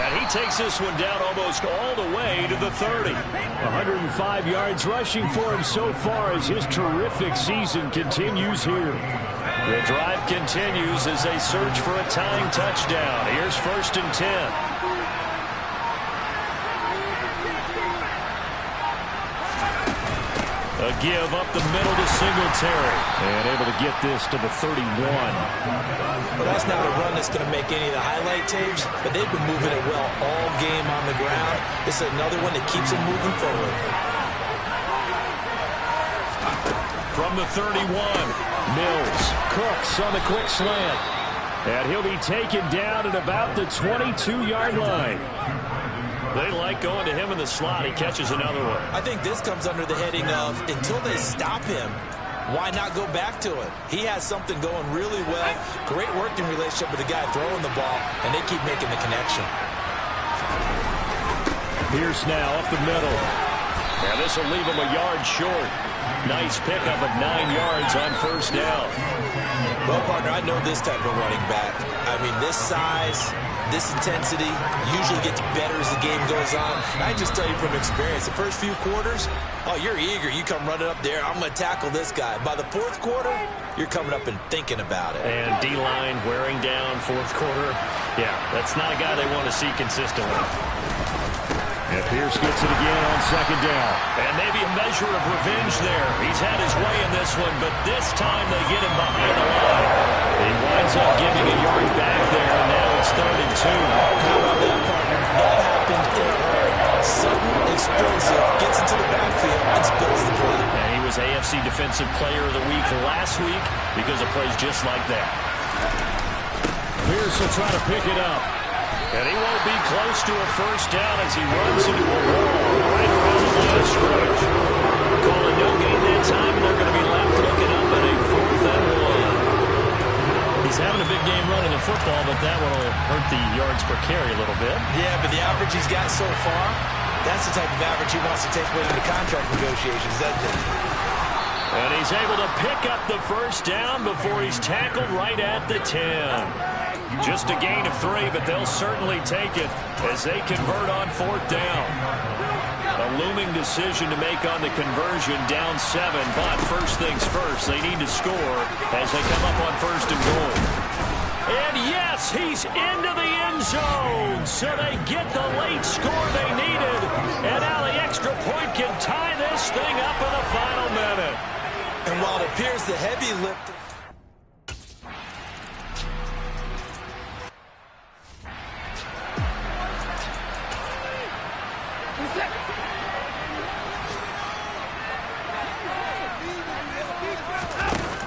And he takes this one down almost all the way to the 30. 105 yards rushing for him so far as his terrific season continues here. The drive continues as they search for a tying touchdown. Here's 1st and 10. A give up the middle to Singletary. And able to get this to the 31. Well, that's not a run that's going to make any of the highlight tapes, but they've been moving it well all game on the ground. This is another one that keeps them moving forward. From the 31, Mills. Cooks on the quick slant. And he'll be taken down at about the 22-yard line. They like going to him in the slot. He catches another one. I think this comes under the heading of until they stop him, why not go back to it? He has something going really well. Great working relationship with the guy throwing the ball, and they keep making the connection. Pierce now up the middle. And this will leave him a yard short. Nice pickup of 9 yards on 1st down. Well, partner, I know this type of running back. I mean, this size, this intensity usually gets better as the game goes on. And I just tell you from experience, the first few quarters, oh, you're eager. You come running up there. I'm going to tackle this guy. By the 4th quarter, you're coming up and thinking about it. And D-line wearing down 4th quarter. Yeah, that's not a guy they want to see consistently. And Pierce gets it again on 2nd down. And maybe a measure of revenge there. He's had his way in this one, but this time they get him behind the line. He winds up giving a yard back there, and now it's 3rd and 2. How about that, partner? That happened in a hurry. Sudden, explosive, gets into the backfield and spills the play. And he was AFC Defensive Player of the Week last week because of plays just like that. Pierce will try to pick it up. And he won't be close to a 1st down as he runs into a wall right around the line of scrimmage. Call it no gain that time, and they're going to be left looking up at a 4th and 1. He's having a big game running the football, but that one will hurt the yards per carry a little bit. Yeah, but the average he's got so far, that's the type of average he wants to take away into contract negotiations, doesn't it? And he's able to pick up the 1st down before he's tackled right at the 10. Just a gain of 3, but they'll certainly take it as they convert on 4th down. A looming decision to make on the conversion, down 7, but first things first, they need to score as they come up on 1st and goal. And yes, he's into the end zone, so they get the late score they needed, and now the extra point can tie this thing up in the final minute. And while it appears the heavy lift...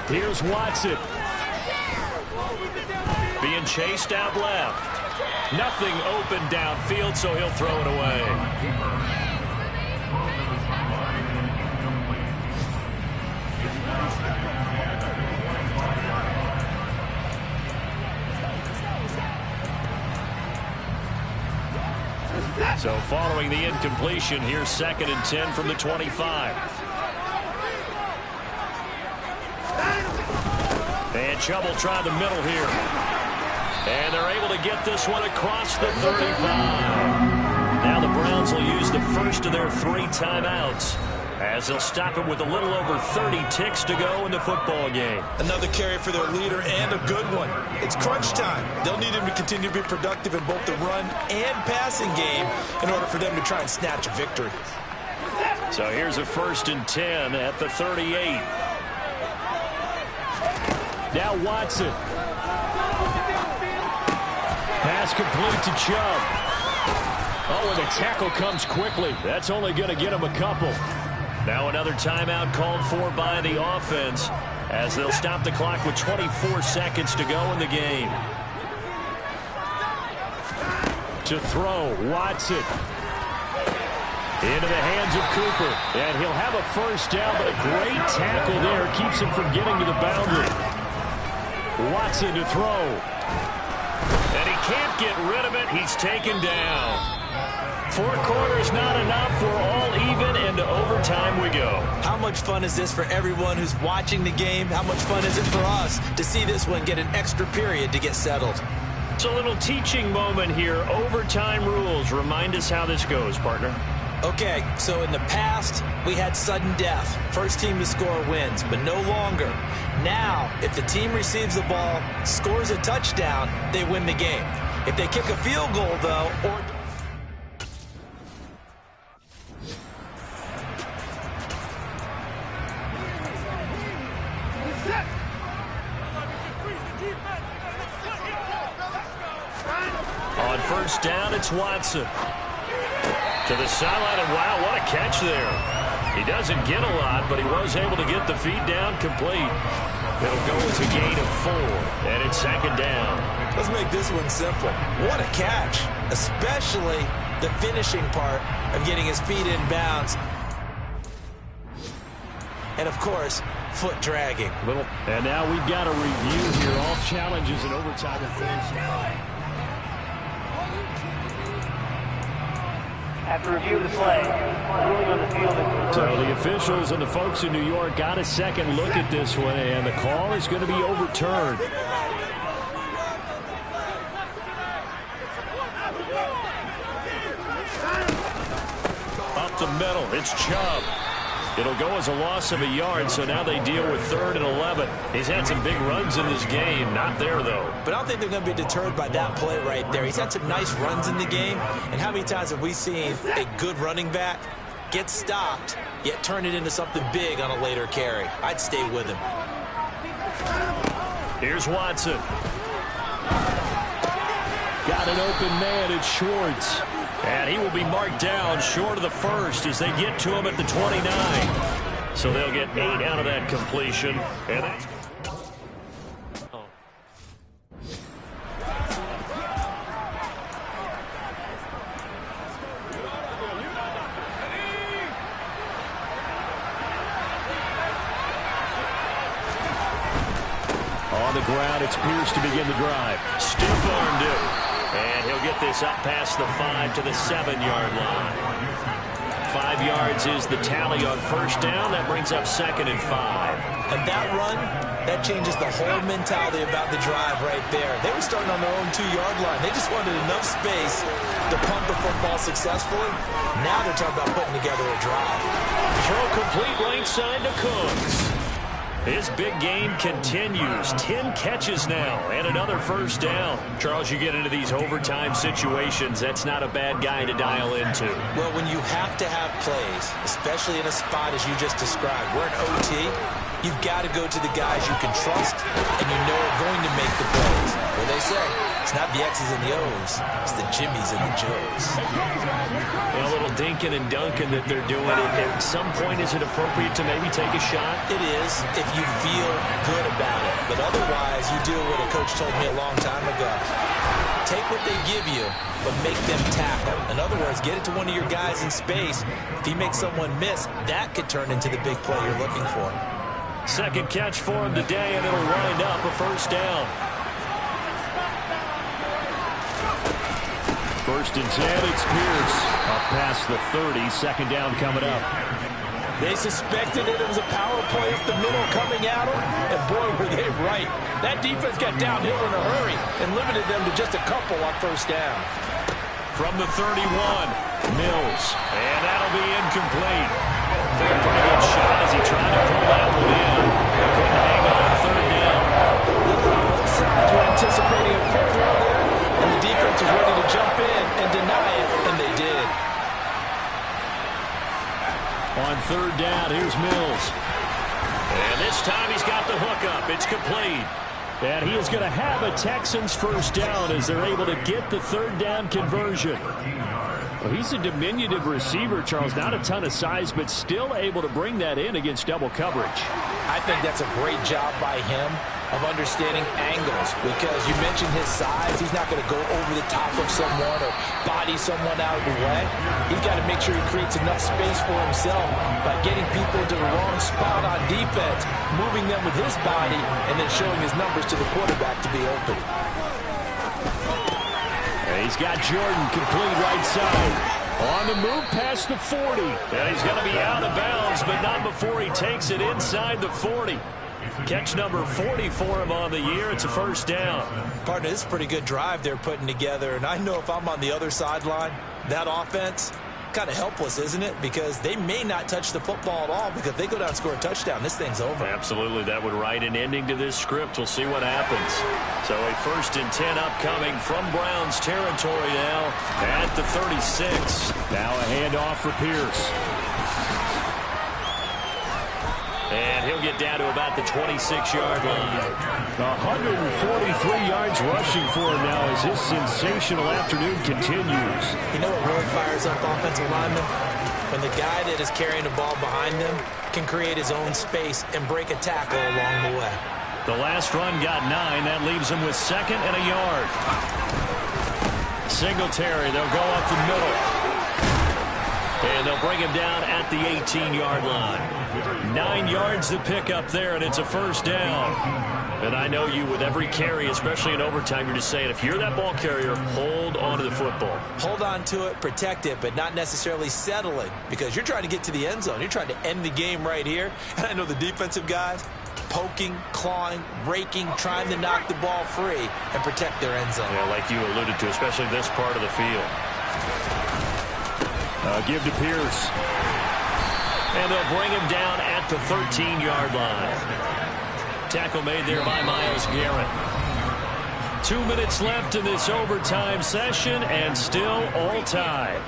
Here's Watson. Being chased out left. Nothing open downfield, so he'll throw it away. So following the incompletion, here's 2nd and 10 from the 25. And Chubb will try the middle here. And they're able to get this one across the 35. Now the Browns will use the first of their 3 timeouts, as they'll stop it with a little over 30 ticks to go in the football game. Another carry for their leader, and a good one. It's crunch time. They'll need him to continue to be productive in both the run and passing game in order for them to try and snatch a victory. So here's a 1st and 10 at the 38. Now Watson. Pass complete to Chubb. Oh, and the tackle comes quickly. That's only going to get him a couple. Now another timeout called for by the offense, as they'll stop the clock with 24 seconds to go in the game. To throw, Watson. Into the hands of Cooper. And he'll have a 1st down, but a great tackle there keeps him from getting to the boundary. Watson to throw. And he can't get rid of it. He's taken down. 4 quarters not enough. We're all even, and to overtime we go. How much fun is this for everyone who's watching the game? How much fun is it for us to see this one get an extra period to get settled? It's a little teaching moment here. Overtime rules. Remind us how this goes, partner. Okay, so in the past, we had sudden death. First team to score wins, but no longer. Now, if the team receives the ball, scores a touchdown, they win the game. If they kick a field goal, though, or... On 1st down, it's Watson. To the sideline, and wow, what a catch there. He doesn't get a lot, but he was able to get the feet down complete. It'll go as a gain of 4, and it's 2nd down. Let's make this one simple. What a catch, especially the finishing part of getting his feet in bounds. And, of course, foot dragging. And now we've got a review here. All challenges in overtime. After review of the play, ruling on the field is so the officials and the folks in New York got a second look at this one, and the call is going to be overturned. Up the middle, it's Chubb. It'll go as a loss of a yard, so now they deal with 3rd and 11. He's had some big runs in this game. Not there, though. But I don't think they're going to be deterred by that play right there. He's had some nice runs in the game. And how many times have we seen a good running back get stopped, yet turn it into something big on a later carry? I'd stay with him. Here's Watson. Got an open man. It's Schwartz. And he will be marked down short of the 1st as they get to him at the 29. So they'll get 8 out of that completion. And that's... On the ground, it's Pierce to begin the drive. Stiff-armed it. And he'll get this up past the 5 to the 7-yard line. 5 yards is the tally on 1st down. That brings up 2nd and 5. And that run, that changes the whole mentality about the drive right there. They were starting on their own 2-yard line. They just wanted enough space to punt the football successfully. Now they're talking about putting together a drive. Throw complete right side to Cooks. His big game continues. 10 catches now and another 1st down. Charles, you get into these overtime situations, that's not a bad guy to dial into. Well, when you have to have plays, especially in a spot as you just described, we're in OT, you've got to go to the guys you can trust and you know are going to make the plays. What they say, it's not the X's and the O's, it's the Jimmys and the Joes. And a little dinking and dunking that they're doing. At some point, is it appropriate to maybe take a shot? It is if you feel good about it. But otherwise, you do what a coach told me a long time ago. Take what they give you, but make them tackle. In other words, get it to one of your guys in space. If he makes someone miss, that could turn into the big play you're looking for. 2nd catch for him today, and it'll wind up a 1st down. 1st and 10, it's Pierce. Up past the 30, 2nd down coming up. They suspected it was a power play up the middle coming at them, and boy, were they right. That defense got downhill in a hurry and limited them to just a couple on 1st down. From the 31, Mills. And complete. Took a pretty good shot as he tried to pull that one in. Couldn't hang on third down. Both sides were anticipating a quick throw there, and the defense was ready to jump in and deny it, and they did. On third down, here's Mills. And this time he's got the hookup. It's complete. And he is going to have a Texans first down as they're able to get the third down conversion. Well, he's a diminutive receiver, Charles. Not a ton of size, but still able to bring that in against double coverage. I think that's a great job by him of understanding angles, because you mentioned his size. He's not going to go over the top of someone or body someone out of the way. He's got to make sure he creates enough space for himself by getting people into the wrong spot on defense, moving them with his body, and then showing his numbers to the quarterback to be open. And he's got Jordan complete right side. On the move past the 40. And he's going to be out of bounds, but not before he takes it inside the 40. Catch number 40 for him on the year. It's a first down. Partner, this is a pretty good drive they're putting together, and I know if I'm on the other sideline, that offense, kind of helpless, isn't it? Because they may not touch the football at all, because if they go down and score a touchdown, this thing's over. Absolutely. That would write an ending to this script. We'll see what happens. So a 1st and 10 upcoming from Browns territory now at the 36. Now a handoff for Pierce. And he'll get down to about the 26-yard line. 143 yards rushing for him now as his sensational afternoon continues. You know what really fires up offensive linemen? When the guy that is carrying the ball behind them can create his own space and break a tackle along the way. The last run got 9. That leaves him with 2nd and a yard. Singletary, they'll go up the middle. And they'll bring him down at the 18-yard line. 9 yards to pick up there, and it's a first down. And I know you, with every carry, especially in overtime, you're just saying, if you're that ball carrier, hold on to the football. Hold on to it, protect it, but not necessarily settle it, because you're trying to get to the end zone. You're trying to end the game right here. And I know the defensive guys, poking, clawing, raking, trying to knock the ball free and protect their end zone. Yeah, like you alluded to, especially this part of the field. Give to Pierce. And they'll bring him down at the 13-yard line. Tackle made there by Myles Garrett. 2 minutes left in this overtime session, and still all tied.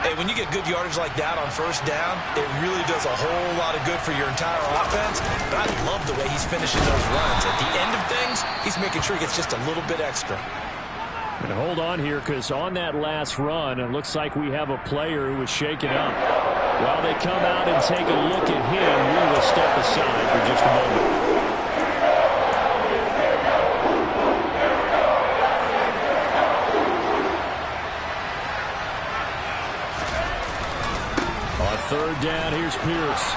Hey, when you get good yardage like that on first down, it really does a whole lot of good for your entire offense. But I love the way he's finishing those runs. At the end of things, he's making sure he gets just a little bit extra. And hold on here, because on that last run, it looks like we have a player who was shaken up. While they come out and take a look at him, we will step aside for just a moment. On third down, here's Pierce.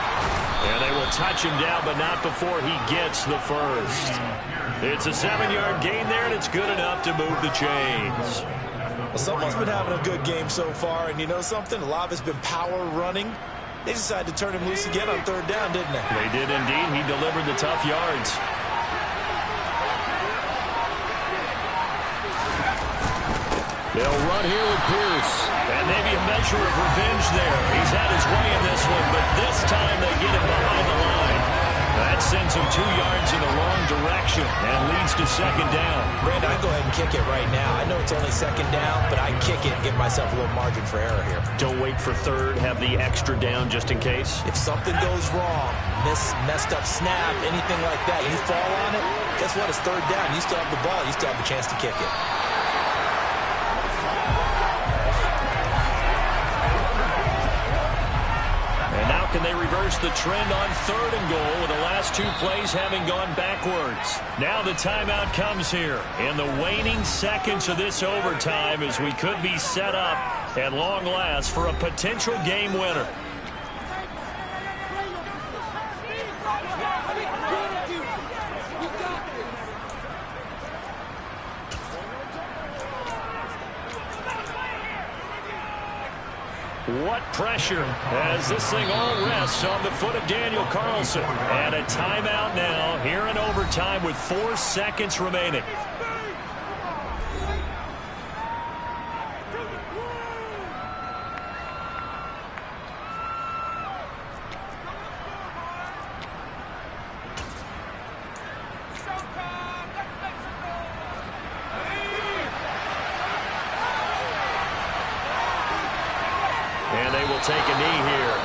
And they will touch him down, but not before he gets the first. It's a 7-yard gain there, and it's good enough to move the chains. Well, someone's been having a good game so far, and you know something? A lot of it's been power running. They decided to turn him loose again on third down, didn't they? They did indeed. He delivered the tough yards. They'll run here with Pierce. And maybe a measure of revenge there. He's had his way in this one, but this time they get him behind the line. That sends him 2 yards in the wrong direction and leads to second down. Brandon, I'd go ahead and kick it right now. I know it's only second down, but I kick it and give myself a little margin for error here. Don't wait for third. Have the extra down just in case. If something goes wrong, messed up snap, anything like that, you fall on it, guess what? It's third down. You still have the ball. You still have the chance to kick it. Can they reverse the trend on third and goal with the last 2 plays having gone backwards? Now the timeout comes here in the waning seconds of this overtime as we could be set up at long last for a potential game winner. What pressure as this thing all rests on the foot of Daniel Carlson. And a timeout now here in overtime with 4 seconds remaining. will take a knee here.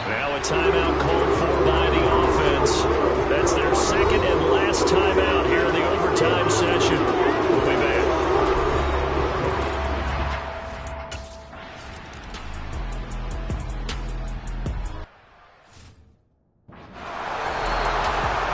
Now a timeout called for by the offense. That's their second and last timeout here in the overtime session. We'll be back.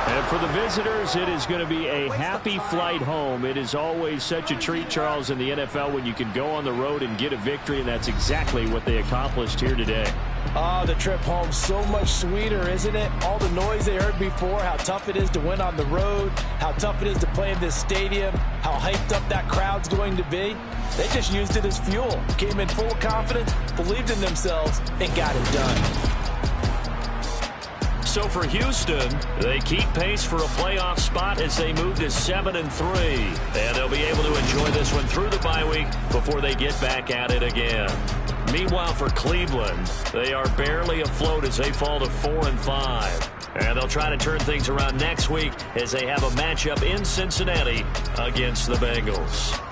And for the visitors, it is going to be a happy flight home. It is always such a treat, Charles, in the NFL when you can go on the road and get a victory, and that's exactly what they accomplished here today. Oh, the trip home so much sweeter, isn't it? All the noise they heard before, how tough it is to win on the road, how tough it is to play in this stadium, how hyped up that crowd's going to be. They just used it as fuel, came in full confidence, believed in themselves, and got it done. So for Houston, they keep pace for a playoff spot as they move to 7-3. And they'll be able to enjoy this one through the bye week before they get back at it again. Meanwhile, for Cleveland, they are barely afloat as they fall to 4-5. And they'll try to turn things around next week as they have a matchup in Cincinnati against the Bengals.